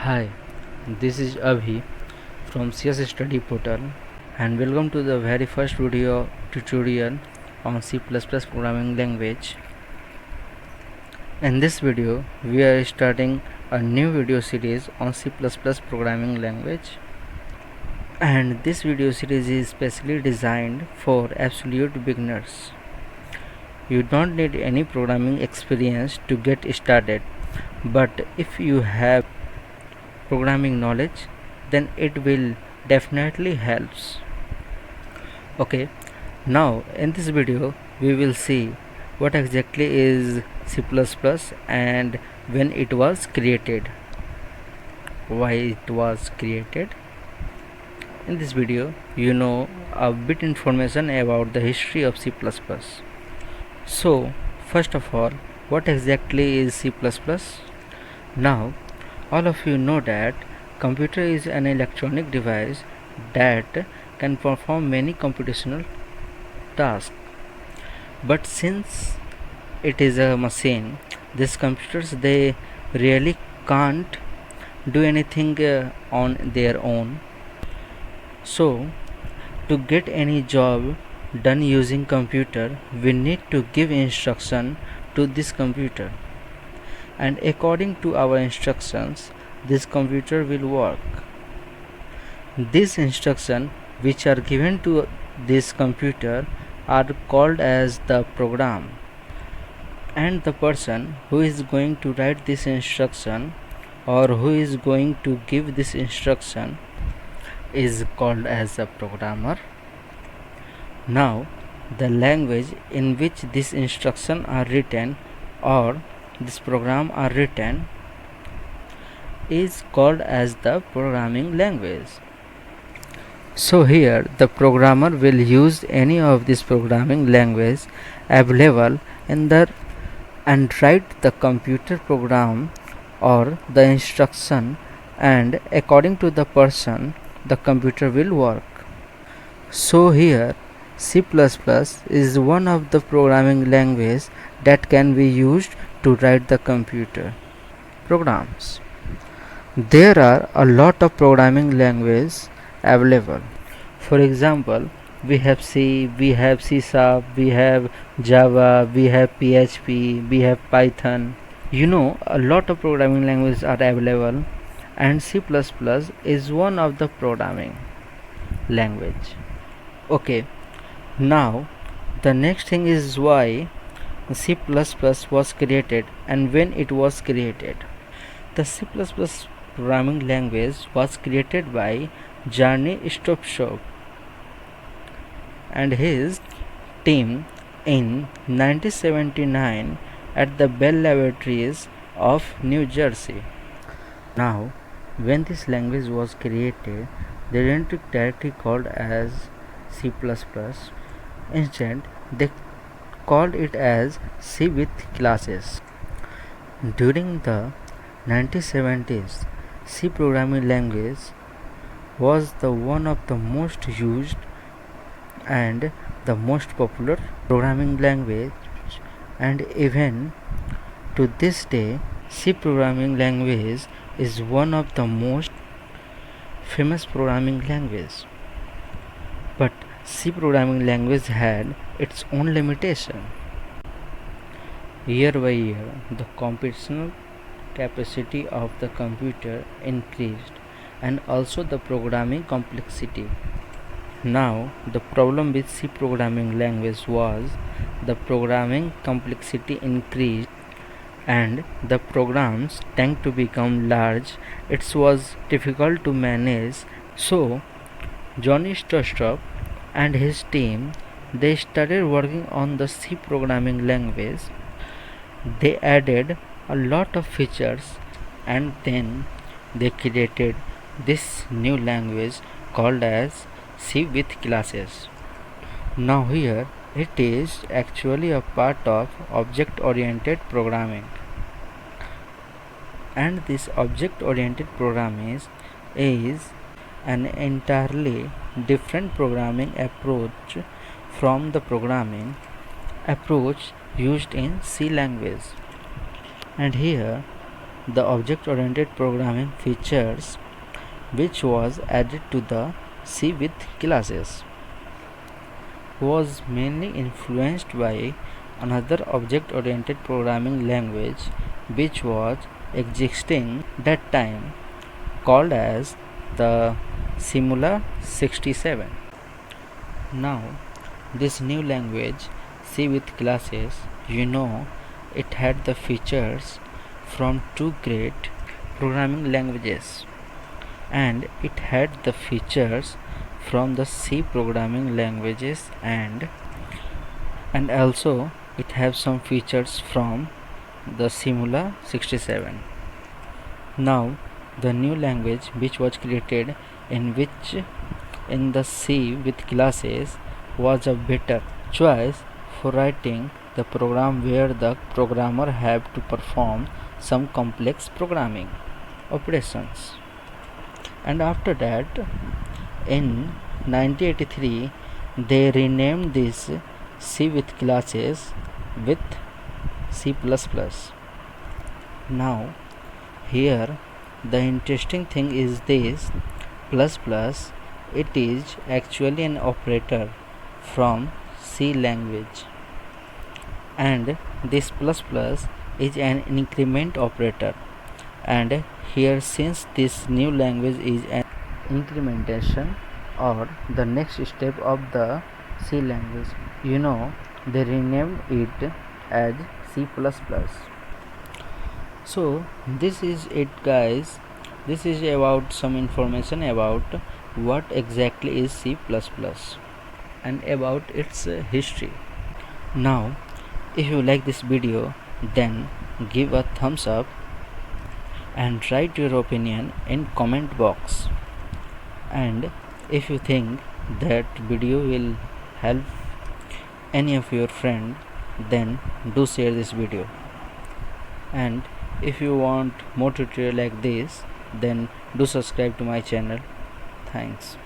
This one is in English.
Hi, this is Abhi from CS Study Portal and welcome to the very first video tutorial on C++ programming language. In this video, we are starting a new video series on C++ programming language, and this video series is specially designed for absolute beginners. You don't need any programming experience to get started, but if you have programming knowledge, then it will definitely helps. Okay, now in this video we will see what exactly is C++ and when it was created, why it was created. In this video you know a bit information about the history of C++. So first of all, what exactly is C++? Now all of you know that computer is an electronic device that can perform many computational tasks. But since it is a machine, these computers they really can't do anything on their own. So to get any job done using computer, we need to give instruction to this computer, and according to our instructions this computer will work. These instructions which are given to this computer are called as the program, and the person who is going to write this instruction or who is going to give this instruction is called as a programmer. Now the language in which these instructions are written or this program are written is called as the programming language. So here the programmer will use any of this programming language available in the and write the computer program or the instruction, and according to the person the computer will work. So here C++ is one of the programming language that can be used to write the computer programs. There are a lot of programming languages available. For example, we have C, we have C#, we have Java, we have PHP, we have Python. You know, a lot of programming languages are available, and C++ is one of the programming language. Okay, now the next thing is why C++ was created and when it was created. The C++ programming language was created by Jarny Stopshop and his team in 1979 at the Bell Laboratories of New Jersey. Now, when this language was created, they didn't directly called as C++. Instead, they called it as C with classes. During the 1970s, C programming language was the one of the most used and the most popular programming language, and even to this day C programming language is one of the most famous programming language. But C programming language had its own limitation. Year by year, the computational capacity of the computer increased and also the programming complexity. Now, the problem with C programming language was the programming complexity increased and the programs tend to become large. It was difficult to manage. So, Johnny Stostroff and his team they started working on the C programming language. They added a lot of features and then they created this new language called as C with classes. Now here it is actually a part of object oriented programming, and this object oriented programming is an entirely different programming approach from the programming approach used in C language. And here the object-oriented programming features which was added to the C with classes was mainly influenced by another object-oriented programming language which was existing that time, called as the Simula 67. Now this new language C with classes, it had the features from two great programming languages, and it had the features from the C programming languages, and also it has some features from the Simula 67. Now the new language which was created in the C with classes was a better choice for writing the program where the programmer had to perform some complex programming operations. And after that, in 1983, they renamed this C with classes with C++. Now here the interesting thing is this plus plus, it is actually an operator from C language, and this plus plus is an increment operator. And here, since this new language is an incrementation or the next step of the C language, they renamed it as C++. So this is it, guys. This is about some information about what exactly is C++ and about its history. Now if you like this video, then give a thumbs up and write your opinion in comment box. And if you think that video will help any of your friend, then do share this video. And if you want more tutorial like this, then do subscribe to my channel. Thanks.